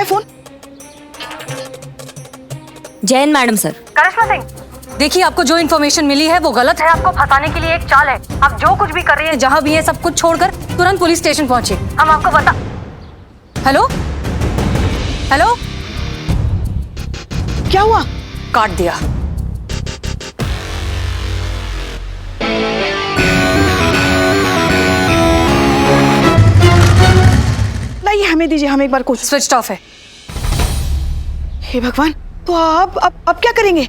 है phone? Jain madam sir. Karishma Singh, देखिए आपको जो इन्फॉर्मेशन मिली है वो गलत है। आपको फंसाने के लिए एक चाल है। आप जो कुछ भी कर रही हैं, जहाँ भी है, सब कुछ छोड़कर तुरंत पुलिस स्टेशन पहुंचे। हम आपको बता। हेलो हेलो, क्या हुआ? काट दिया। नहीं, हमें दीजिए, हम एक बार कोशिश। स्विच ऑफ है। हे भगवान, तो अब क्या करेंगे?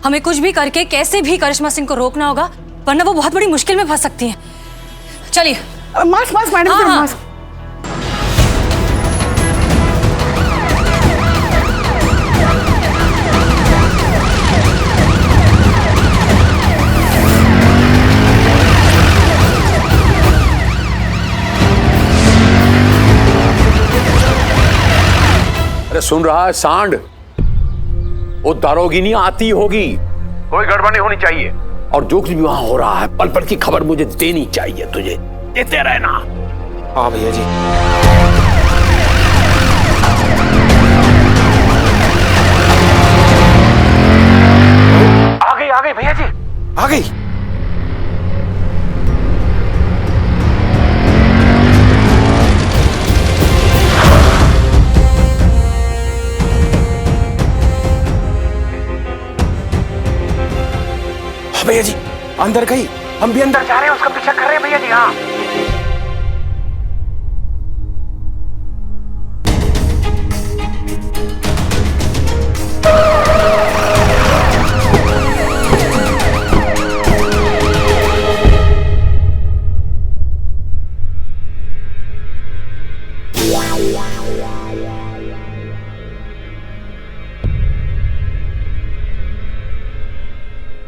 हमें कुछ भी करके कैसे भी करिश्मा सिंह को रोकना होगा, वरना वो बहुत बड़ी मुश्किल में फंस सकती हैं। चलिए। मास्क मास्क मैडम, हाँ, हाँ। मास्क। अरे सुन रहा है सांड? वो दारोगिनी आती होगी, कोई गड़बड़ नहीं होनी चाहिए। और जो कुछ भी वहां हो रहा है पल पल की खबर मुझे देनी चाहिए, तुझे देते रहना। हाँ भैया जी। आ गई भैया जी, आ गई। भैया जी अंदर गई, हम भी अंदर जा रहे हैं, उसका पीछा कर रहे हैं भैया जी। हाँ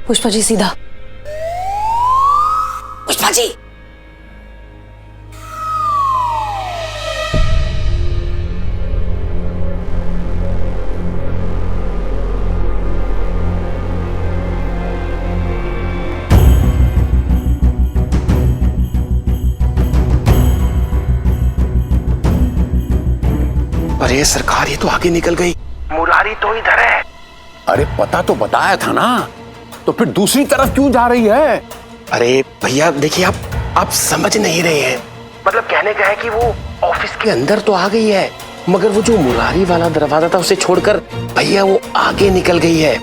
पुष्पा जी सीधा। पुष्पा जी। अरे सरकार, ये तो आगे निकल गई। मुरारी तो इधर है। अरे पता तो बताया था ना, तो फिर दूसरी तरफ क्यों जा रही है? अरे भैया देखिए, आप समझ नहीं रहे हैं। मतलब कहने का है कि वो ऑफिस के अंदर तो आ गई है, मगर वो जो मुरारी वाला दरवाजा था उसे छोड़कर भैया वो आगे निकल गई है।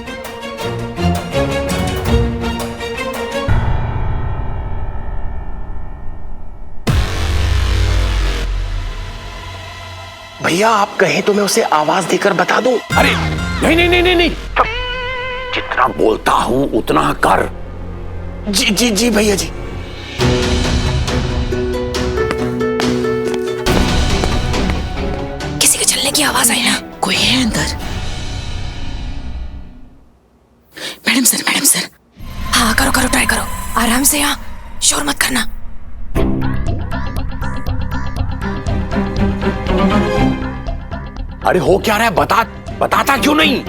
भैया आप कहें तो मैं उसे आवाज देकर बता दूं। अरे नहीं नहीं नहीं नहीं नहीं, जितना बोलता हूं उतना कर। जी जी जी भैया जी। किसी के चलने की आवाज आई ना, कोई है अंदर? Madam sir. हाँ करो करो, ट्राई करो, आराम से, यहाँ शोर मत करना। अरे हो क्या रहा है, बताता क्यों नहीं?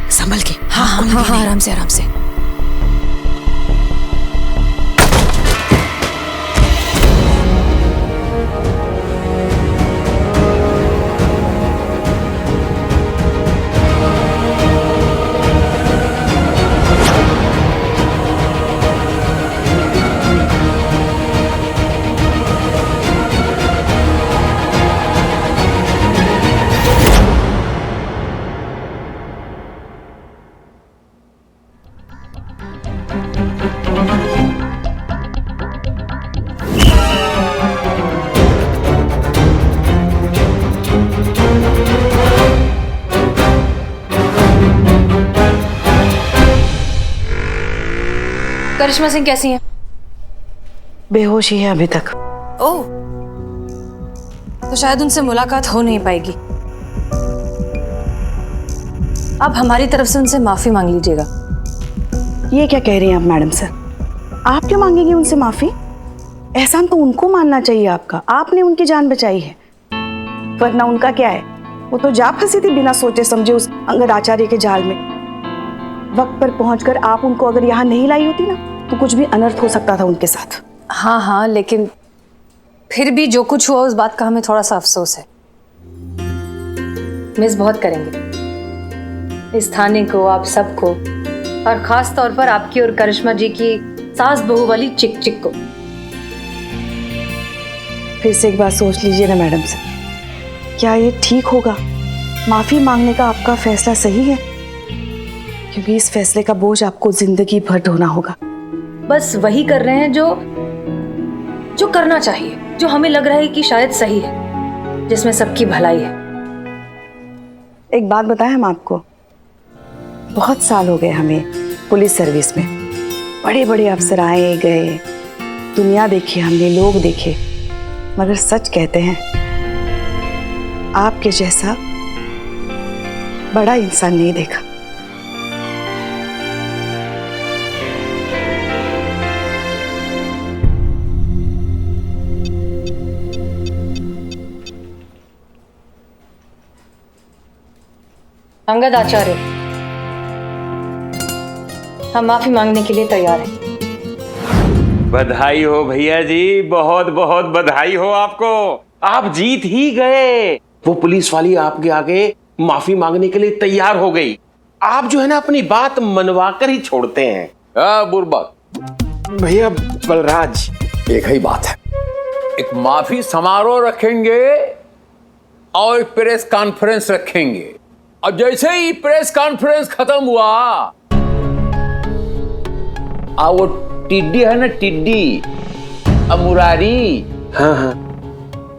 संभल के। हाँ, आराम से। करिश्मा सिंह कैसी हैं? बेहोश ही है अभी तक। ओह, तो शायद उनसे मुलाकात हो नहीं पाएगी। अब हमारी तरफ से उनसे माफी मांग लीजिएगा। ये क्या कह रही हैं आप मैडम सर? आप क्यों मांगेंगी उनसे माफी? एहसान तो उनको मानना चाहिए आपका, आपने उनकी जान बचाई है। वरना उनका क्या है, वो तो जा फंसी थी बिना सोचे समझे उस अंगद आचार्य के जाल में। वक्त पर पहुंचकर आप उनको अगर यहाँ नहीं लाई होती ना, तो कुछ भी अनर्थ हो सकता था उनके साथ। हाँ हाँ, लेकिन फिर भी जो कुछ हुआ उस बात का हमें थोड़ा सा अफसोस है। मिस बहुत करेंगे इस थाने को, आप सबको, और खास तौर पर आपकी और करिश्मा जी की सास बहू वाली चिक चिक को। फिर से एक बार सोच लीजिए ना मैडम सर, क्या ये ठीक होगा? माफी मांगने का आपका फैसला सही है? क्योंकि इस फैसले का बोझ आपको जिंदगी भर ढोना होगा। बस वही कर रहे हैं जो करना चाहिए, जो हमें लग रहा है कि शायद सही है, जिसमें सबकी भलाई है। एक बात बताएं हम आपको, बहुत साल हो गए हमें पुलिस सर्विस में। बड़े बड़े अफसर आए गए, दुनिया देखी हमने, लोग देखे, मगर सच कहते हैं आपके जैसा बड़ा इंसान नहीं देखा। अंगद आचार्य, हम माफी मांगने के लिए तैयार हैं। बधाई हो भैया जी, बहुत बहुत बधाई हो आपको। आप जीत ही गए। वो पुलिस वाली आपके आगे माफी मांगने के लिए तैयार हो गई। आप जो है ना अपनी बात मनवा कर ही छोड़ते हैं। बुर्बक, भैया बलराज, एक ही बात है, एक माफी समारोह रखेंगे और एक प्रेस कॉन्फ्रेंस रखेंगे। और जैसे ही प्रेस कॉन्फ्रेंस खत्म हुआ, वो टिड्डी है ना, टिड्डी मुरारी, हाँ हाँ,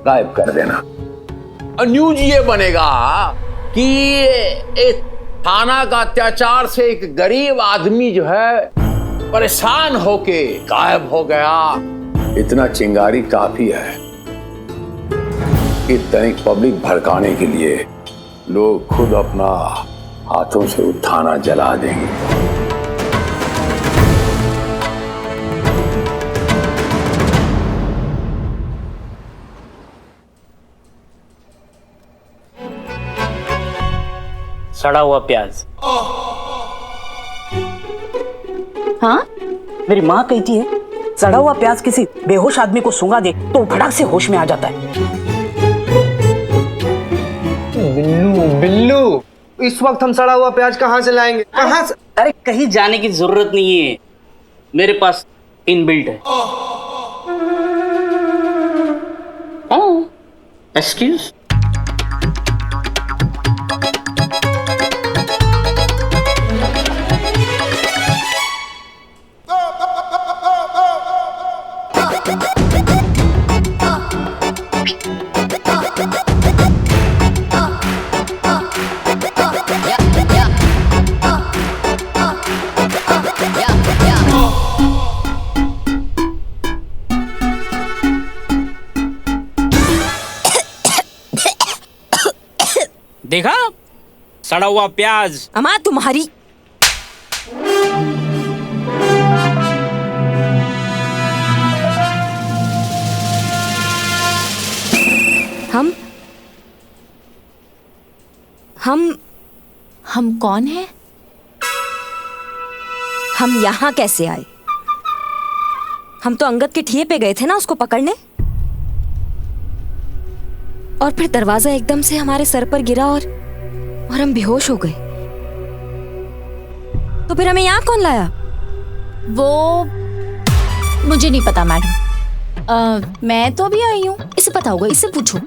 गायब कर देना। और न्यूज ये बनेगा कि एक थाना का अत्याचार से एक गरीब आदमी जो है परेशान होके गायब हो गया। इतना चिंगारी काफी है कि तनिक पब्लिक भड़काने के लिए लोग खुद अपना हाथों से वो थाना जला देंगे। सड़ा हुआ प्याज। हाँ, मेरी माँ कहती है सड़ा हुआ प्याज किसी बेहोश आदमी को सूंघा दे तो फटाक से होश में आ जाता है। बिल्लू बिल्लू, इस वक्त हम सड़ा हुआ प्याज कहाँ से लाएंगे? कहाँ से? अरे कहीं जाने की जरूरत नहीं है, मेरे पास इनबिल्ट है। एक्सक्यूज। देखा, सड़ा हुआ प्याज। अम्मा तुम्हारी। हम कौन हैं? हम यहाँ कैसे आए? हम तो अंगद के ठिये पे गए थे ना उसको पकड़ने, और फिर दरवाजा एकदम से हमारे सर पर गिरा और हम बेहोश हो गए। तो फिर हमें यहाँ कौन लाया? वो मुझे नहीं पता मैडम। मैं तो अभी आई हूँ, इसे पता होगा, इससे पूछो।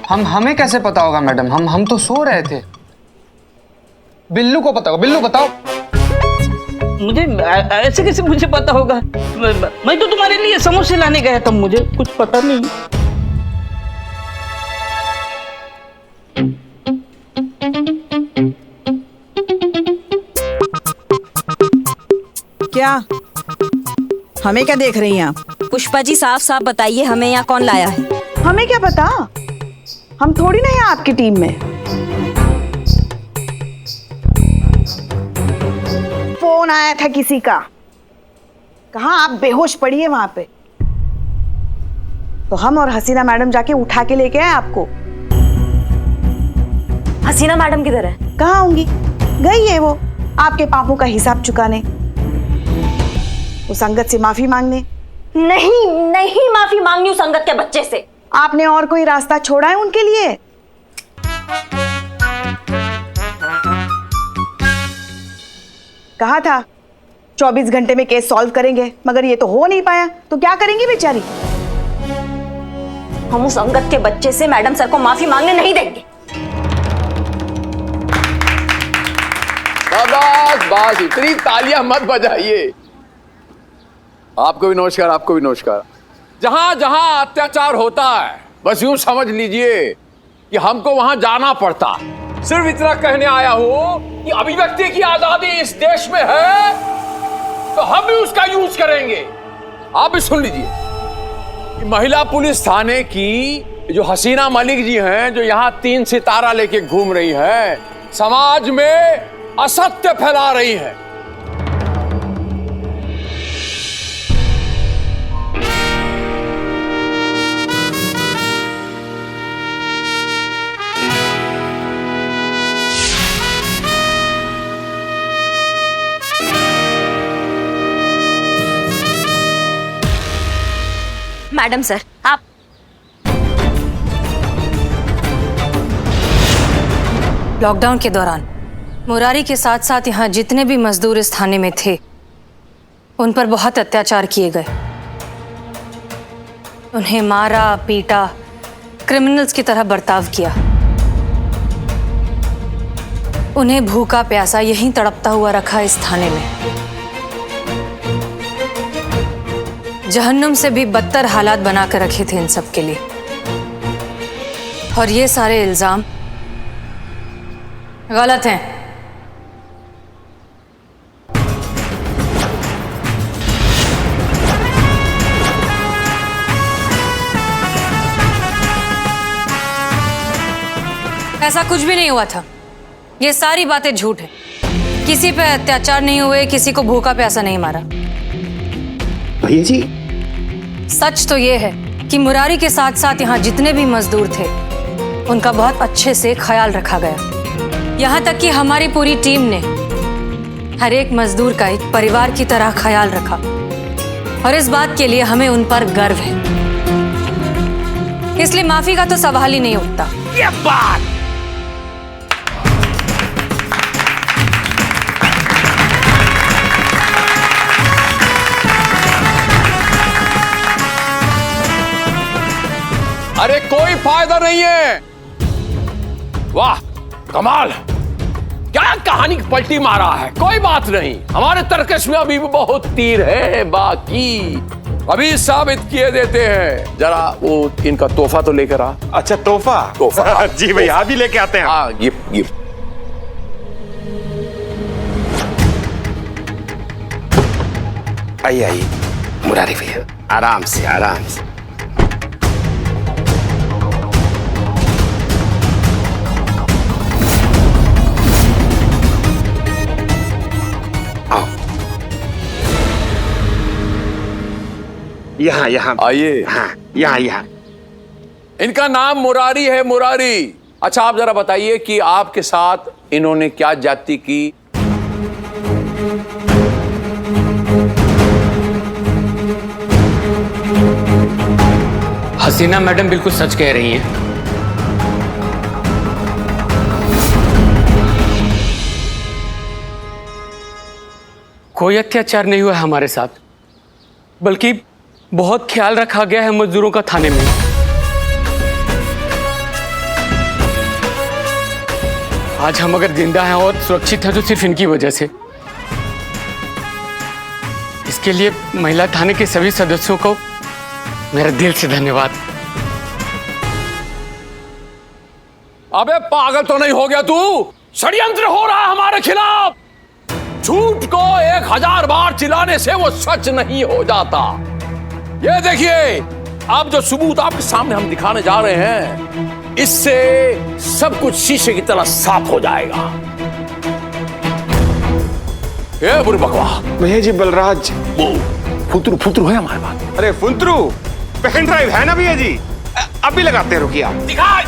हमें कैसे पता होगा मैडम? हम तो सो रहे थे। बिल्लू को पता होगा। बिल्लू बताओ। मुझे ऐसे कैसे मुझे पता होगा? मैं तो तुम्हारे लिए समोसे लाने गया था, मुझे कुछ पता नहीं। क्या? हमें क्या देख रही हैं आप? पुष्पा जी साफ साफ बताइए, हमें यहाँ कौन लाया है? हमें क्या पता, हम थोड़ी ना हैं आपकी टीम में। फोन आया था किसी का। कहाँ आप बेहोश पड़ी है वहां पे, तो हम और हसीना मैडम जाके उठा के लेके आए आपको। हसीना मैडम किधर है? कहाँ होंगी, गई है वो आपके पापों का हिसाब चुकाने, वो संगत से माफी मांगने। नहीं नहीं, माफी मांगनी हूँ संगत के बच्चे से। आपने और कोई रास्ता छोड़ा है उनके लिए? कहा था 24 घंटे में केस सॉल्व करेंगे, मगर ये तो हो नहीं पाया, तो क्या करेंगी बेचारी? हम उस अंगद के बच्चे से मैडम सर को माफी मांगने नहीं देंगे। बस बस, इतनी तालियां मत बजाइए। आपको भी नमस्कार, आपको भी नमस्कार। जहां जहां अत्याचार होता है बस यूं समझ लीजिए कि हमको वहां जाना पड़ता। सिर्फ इतना कहने आया हूं कि अभिव्यक्ति की आजादी इस देश में है तो हम भी उसका यूज करेंगे। आप भी सुन लीजिए कि महिला पुलिस थाने की जो हसीना मलिक जी हैं, जो यहां 3 सितारा लेके घूम रही हैं, समाज में असत्य फैला रही हैं। मैडम सर, आप लॉकडाउन के दौरान मुरारी के साथ साथ यहाँ जितने भी मजदूर इस थाने में थे उन पर बहुत अत्याचार किए गए। उन्हें मारा पीटा, क्रिमिनल्स की तरह बर्ताव किया। उन्हें भूखा प्यासा यहीं तड़पता हुआ रखा इस थाने में। जहन्नुम से भी बदतर हालात बनाकर रखे थे इन सब के लिए। और ये सारे इल्जाम गलत हैं। ऐसा कुछ भी नहीं हुआ था। ये सारी बातें झूठ है। किसी पे अत्याचार नहीं हुए, किसी को भूखा प्यासा नहीं मारा। भैया जी, सच तो ये है कि मुरारी के साथ साथ यहाँ जितने भी मजदूर थे उनका बहुत अच्छे से ख्याल रखा गया। यहाँ तक कि हमारी पूरी टीम ने हर एक मजदूर का एक परिवार की तरह ख्याल रखा और इस बात के लिए हमें उन पर गर्व है। इसलिए माफी का तो सवाल ही नहीं उठता। ये बात अरे कोई फायदा नहीं है। वाह कमाल, क्या कहानी की पलटी मारा है। कोई बात नहीं, हमारे तर्कश में अभी भी बहुत तीर है बाकी, अभी साबित किए देते हैं। जरा वो इनका तोहफा तो लेकर आ। अच्छा तोहफा? तोहफा जी भैया, अभी लेके आते हैं। हाँ, गिफ्ट गिफ्ट। आइए आइए मुरारी भैया, आराम से आराम से। यहाँ यहाँ आइए। हाँ, यहाँ यहाँ। इनका नाम मुरारी है, मुरारी। अच्छा आप जरा बताइए कि आपके साथ इन्होंने क्या जाति की? हसीना मैडम बिल्कुल सच कह रही हैं। कोई अत्याचार नहीं हुआ है हमारे साथ, बल्कि बहुत ख्याल रखा गया है मजदूरों का थाने में। आज हम अगर जिंदा हैं और सुरक्षित हैं तो सिर्फ इनकी वजह से। इसके लिए महिला थाने के सभी सदस्यों को मेरे दिल से धन्यवाद। अबे पागल तो नहीं हो गया तू? षड्यंत्र हो रहा है हमारे खिलाफ। झूठ को 1000 बार चिल्लाने से वो सच नहीं हो जाता। ये देखिए, अब जो सबूत आपके सामने हम दिखाने जा रहे हैं, इससे सब कुछ शीशे की तरह साफ हो जाएगा। ए बुरी बकवा, भैया जी बलराज वो फुतरू फुतरू है हमारे पास। अरे फुंतरू पेन ड्राइव है ना भैया जी, अभी लगाते हैं, रुकिए आप। दिखा,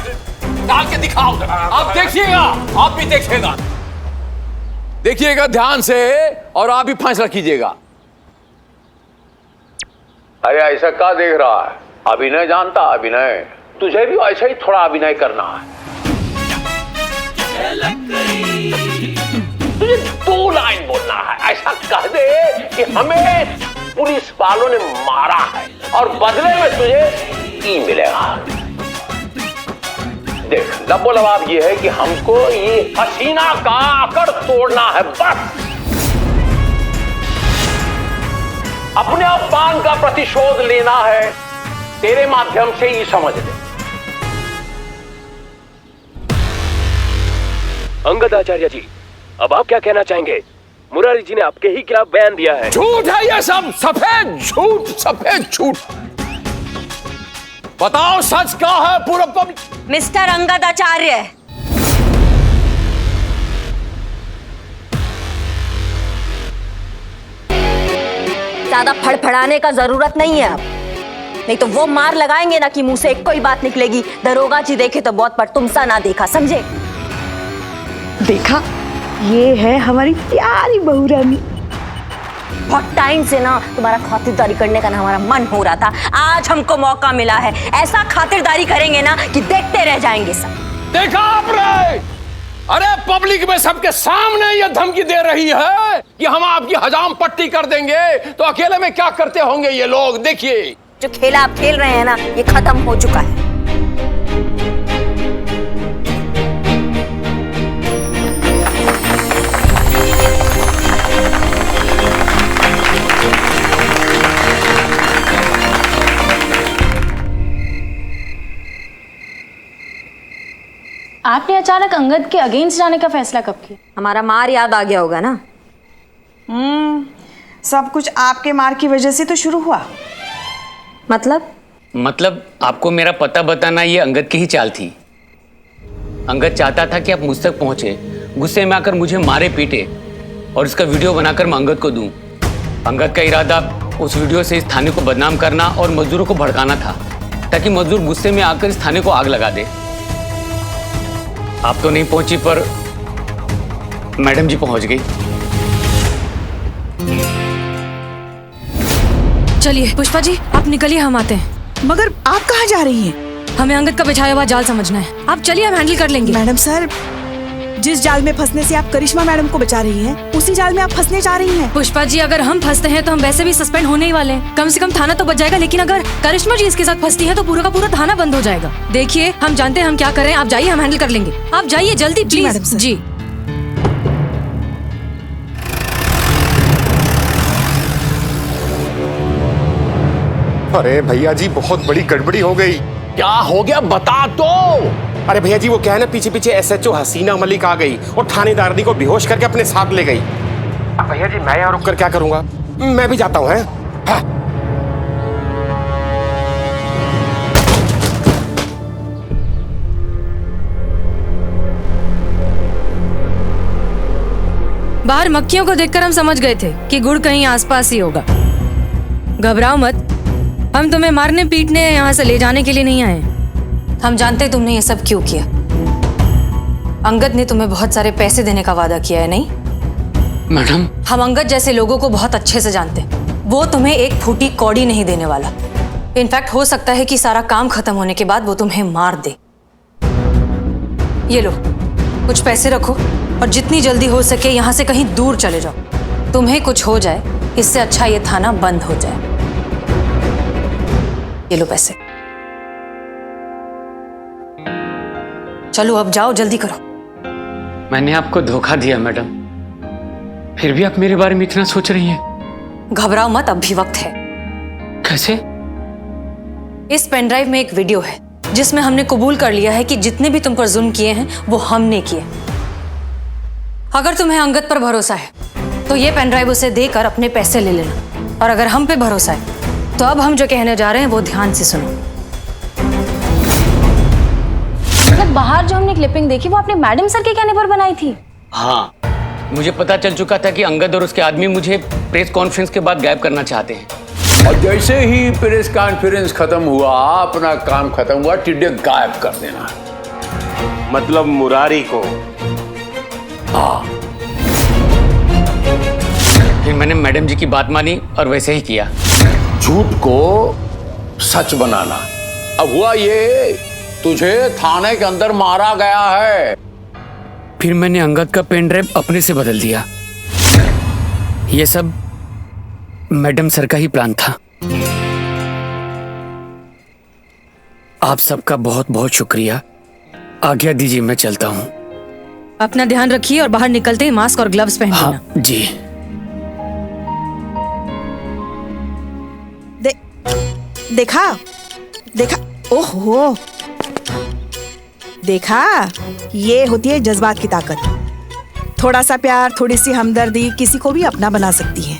डाल के दिखाओ, आप देखिएगा, आप भी देखिएगा, देखिएगा ध्यान से और आप भी फैसला कीजिएगा। अरे ऐसा क्या देख रहा है? अभिनय जानता, अभिनय तुझे भी ऐसा ही थोड़ा अभिनय करना है। तुझे 2 लाइन बोलना है, ऐसा कह दे कि हमें पुलिस वालों ने मारा है और बदले में तुझे ई मिलेगा। देख लबोलबाब ये है कि हमको ये हसीना का आकड़ तोड़ना है, बस अपने अपमान का प्रतिशोध लेना है, तेरे माध्यम से ही समझ ले। अंगद आचार्य जी, अब आप क्या कहना चाहेंगे? मुरारी जी ने आपके ही खिलाफ बयान दिया है। झूठ है ये सब, सफेद झूठ, सफेद झूठ। बताओ सच क्या है पूरा पब्लिक। मिस्टर अंगद आचार्य, ज्यादा फड़फड़ाने का जरूरत नहीं है अब, नहीं तो वो मार लगाएंगे ना कि मुंह से एक कोई बात निकलेगी, दरोगा जी देखे तो बहुत, पर तुमसा ना देखा, समझे? देखा, ये है हमारी प्यारी बहू रानी। बहुत टाइम से ना तुम्हारा खातिरदारी करने का ना हमारा मन हो रहा था, आज हमको मौका मिला है, ऐसा खातिरदारी करेंगे ना कि देखते रह जाएंगे सब। देखा आपने? अरे पब्लिक में सबके सामने ये धमकी दे रही है कि हम आपकी हजाम पट्टी कर देंगे, तो अकेले में क्या करते होंगे ये लोग। देखिए जो खेला आप खेल रहे हैं ना, ये खत्म हो चुका है। आपने अचानक अंगद के अगेंस्ट जाने का फैसला कब किया? हमारा मार याद आ गया होगा ना। सब कुछ आपके मार की वजह से तो शुरू हुआ। मतलब आपको मेरा पता बताना ये अंगद की ही चाल थी। अंगद चाहता था कि आप मुझ तक पहुंचे, गुस्से में आकर मुझे मारे पीटे और इसका वीडियो बनाकर मैं अंगद को दूं। अंगद का इरादा उस वीडियो से इस थाने को बदनाम करना और मजदूरों को भड़काना था, ताकि मजदूर गुस्से में आकर इस थाने को आग लगा दे। आप तो नहीं पहुंची, पर मैडम जी पहुंच गई। चलिए पुष्पा जी, आप निकलिए, हम आते हैं। मगर आप कहाँ जा रही हैं? हमें अंगद का बिछाया हुआ जाल समझना है। आप चलिए, हम हैंडल कर लेंगे। मैडम सर, जिस जाल में फंसने से आप करिश्मा मैडम को बचा रही हैं, उसी जाल में आप फंसने जा रही हैं। पुष्पा जी, अगर हम फंसते हैं तो हम वैसे भी सस्पेंड होने ही वाले हैं। कम से कम थाना तो बच जाएगा, लेकिन अगर करिश्मा जी इसके साथ फंसती है तो पूरा का पूरा थाना बंद हो जाएगा। देखिए, हम जानते हैं हम क्या करें, आप जाइए, हम हैंडल कर लेंगे। आप जाइए जल्दी प्लीज। Madam sir. जी अरे भैया जी, बहुत बड़ी गड़बड़ी हो गई। क्या हो गया बता दो। अरे भैया जी, वो क्या है ना, पीछे पीछे SHO हसीना मलिक आ गई और थानेदारनी को बेहोश करके अपने साथ ले गई। अब भैया जी, मैं यहाँ रुक कर क्या करूंगा? मैं भी जाता हूँ। हाँ। बाहर मक्खियों को देखकर हम समझ गए थे कि गुड़ कहीं आसपास ही होगा। घबराओ मत, हम तुम्हें मारने पीटने यहाँ से ले जाने के लिए नहीं आए। हम जानते तुमने ये सब क्यों किया। अंगद ने तुम्हें बहुत सारे पैसे देने का वादा किया है, नहीं? मैडम, हम अंगद जैसे लोगों को बहुत अच्छे से जानते हैं। वो तुम्हें एक फूटी कौड़ी नहीं देने वाला। इनफैक्ट हो सकता है कि सारा काम खत्म होने के बाद वो तुम्हें मार दे। ये लो, कुछ पैसे रखो और जितनी जल्दी हो सके यहाँ से कहीं दूर चले जाओ। तुम्हें कुछ हो जाए, इससे अच्छा ये थाना बंद हो जाए। ये लो पैसे, चलो अब जाओ, जल्दी करो। मैंने आपको धोखा दिया मैडम, फिर भी आप मेरे बारे में इतना सोच रही हैं। घबराओ मत, अब भी वक्त है। कैसे? इस पेनड्राइव में एक वीडियो है जिसमें हमने कबूल कर लिया है कि जितने भी तुम पर जुल्म किए हैं वो हमने किए। अगर तुम्हें अंगद पर भरोसा है तो ये पेनड्राइव उसे देकर अपने पैसे ले लेना, और अगर हम पे भरोसा है तो अब हम जो कहने जा रहे हैं वो ध्यान से सुनो। मतलब बाहर जो हमने क्लिपिंग देखी वो आपने मैडम सर के कहने पर बनाई थी? हाँ, मुझे पता चल चुका था कि अंगद और उसके आदमी मुझे प्रेस कॉन्फ्रेंस के बाद गायब करना चाहते हैं। और जैसे ही प्रेस कॉन्फ्रेंस खत्म हुआ, अपना काम खत्म हुआ, टिड्डे गायब कर देना। मतलब मुरारी को? हाँ। फिर मैंने मैडम जी की बात मानी और वैसे ही किया। झूठ को सच बनाना। अब हुआ ये, तुझे थाने के अंदर मारा गया है। फिर मैंने अंगद का पेन ड्राइव अपने से बदल दिया। ये सब मैडम सर का ही प्लान था। आप सबका बहुत बहुत शुक्रिया। आज्ञा दीजिए, मैं चलता हूँ। अपना ध्यान रखिए और बाहर निकलते ही मास्क और ग्लव्स पहन लेना। हाँ जी। देखा, ओहो, देखा, ये होती है जज्बात की ताकत। थोड़ा सा प्यार, थोड़ी सी हमदर्दी किसी को भी अपना बना सकती है।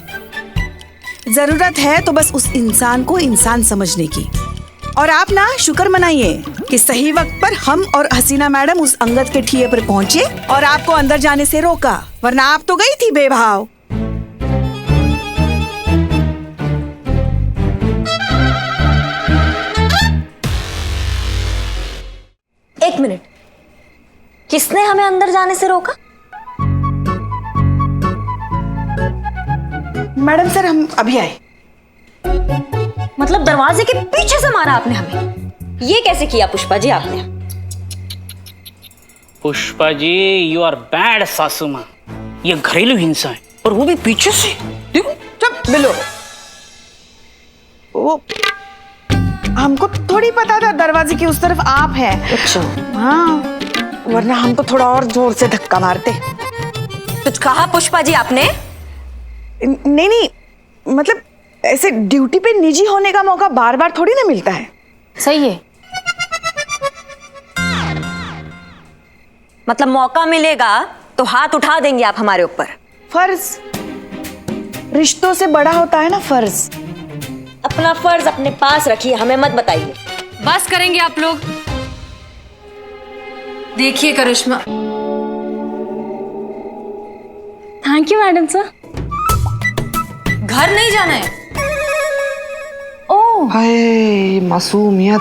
जरूरत है तो बस उस इंसान को इंसान समझने की। और आप ना शुक्र मनाइए कि सही वक्त पर हम और हसीना मैडम उस अंगद के ठिये पर पहुंचे और आपको अंदर जाने से रोका, वरना आप तो गई थी बेभाव। एक मिनट, किसने हमें अंदर जाने से रोका? मैडम सर, हम अभी आए। मतलब दरवाजे के पीछे से मारा आपने हमें? ये कैसे किया पुष्पा जी आपने? Pushpa ji, you are bad सासू माँ। ये घरेलू हिंसा है, और वो भी पीछे से। देखो, चुप बिलो। वो हमको थोड़ी पता था दरवाजे की उस तरफ आप हैं। अच्छा। हाँ, वरना हम तो थोड़ा और जोर से धक्का मारते। कुछ कहा पुष्पा जी आपने? नहीं, मतलब ऐसे ड्यूटी पे निजी होने का मौका बार बार थोड़ी ना मिलता है। सही है। मतलब मौका मिलेगा तो हाथ उठा देंगे आप हमारे ऊपर? फर्ज, रिश्तों से बड़ा होता है ना फर्ज। अपना फर्ज अपने पास रखिए, हमें मत बताइए। बस करेंगे आप लोग। देखिए Karishma. Thank you madam sir. घर नहीं जाना है। ओह, हाय मासूमियत।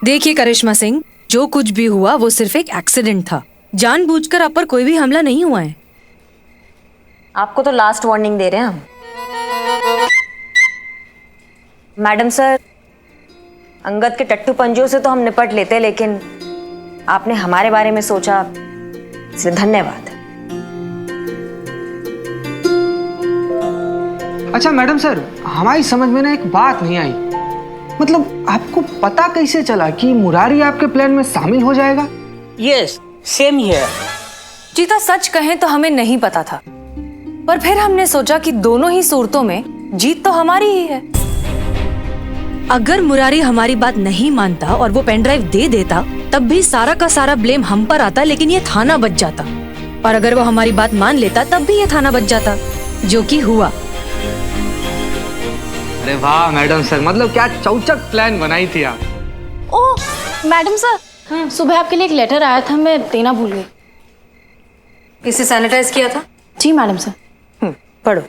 देखिए करिश्मा सिंह, जो कुछ भी हुआ वो सिर्फ एक एक्सीडेंट था। जानबूझकर आप पर कोई भी हमला नहीं हुआ है। आपको तो लास्ट वार्निंग दे रहे हैं हम। मैडम सर, अंगद के टट्टू पंजों से तो हम निपट लेते, लेकिन आपने हमारे बारे में सोचा, इसलिए धन्यवाद। अच्छा मैडम सर, हमारी समझ में ना एक बात नहीं आई। मतलब आपको पता कैसे चला कि मुरारी आपके प्लान में शामिल हो जाएगा? Yes, same here. जीता, सच कहें तो हमें नहीं पता था, पर फिर हमने सोचा कि दोनों ही सूरतों में जीत तो हमारी ही है। अगर मुरारी हमारी बात नहीं मानता और वो पेन ड्राइव दे देता, तब भी सारा का सारा ब्लेम हम पर आता, लेकिन ये थाना बच जाता। और अगर वो हमारी बात मान लेता, तब भी ये थाना बच जाता, जो कि हुआ। अरे वाह मैडम सर, मतलब क्या चौचक प्लान बनाई थी आप। ओह मैडम सर, सुबह आपके लिए एक लेटर आया था, मैं देना भूल गई। इसे सैनिटाइज किया था? जी मैडम सर। पढ़ो।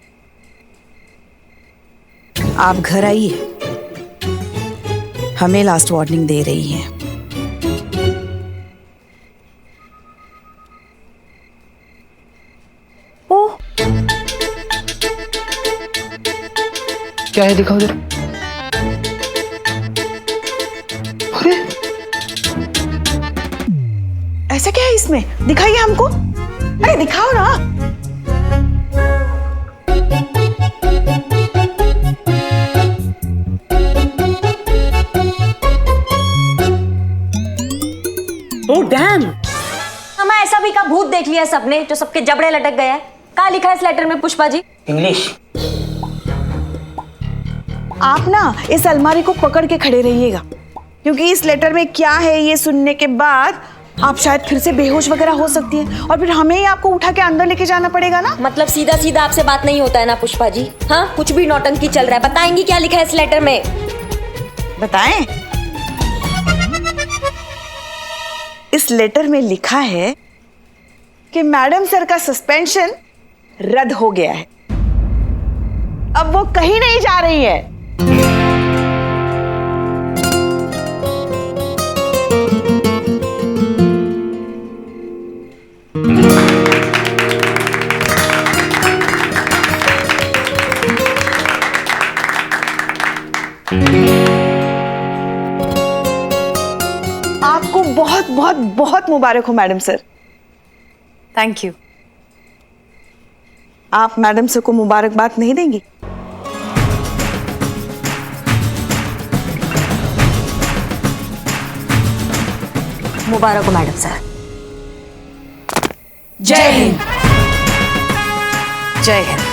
आप घर आइए, हमें लास्ट वार्निंग दे रही हैं। ओह, क्या है, दिखाओ जरा। अरे ऐसा क्या है इसमें? दिखाइए हमको। अरे दिखाओ ना। ओह डैम, हमें ऐसा भी का भूत देख लिया सबने, जो सबके जबड़े लटक गया है। क्या लिखा है इस लेटर में पुष्पा जी? इंग्लिश। आप ना इस अलमारी को पकड़ के खड़े रहिएगा, क्योंकि इस लेटर में क्या है ये सुनने के बाद आप शायद फिर से बेहोश वगैरह हो सकती हैं, और फिर हमें ही आपको उठा के अंदर लेके जाना पड़ेगा ना। मतलब सीधा सीधा आपसे बात नहीं होता है ना पुष्पा जी? हाँ, कुछ भी नौटंकी चल रहा है। बताएंगी क्या लिखा है इस लेटर में? बताएं? इस लेटर में लिखा है, कि मैडम सर का सस्पेंशन रद्द हो गया है। अब वो कहीं नहीं जा रही है। आपको बहुत बहुत बहुत मुबारक हो मैडम सर। Thank you. आप मैडम सर को मुबारकबाद नहीं देंगी? मुबारक हो मैडम सर। जय हिंद। जय हिंद।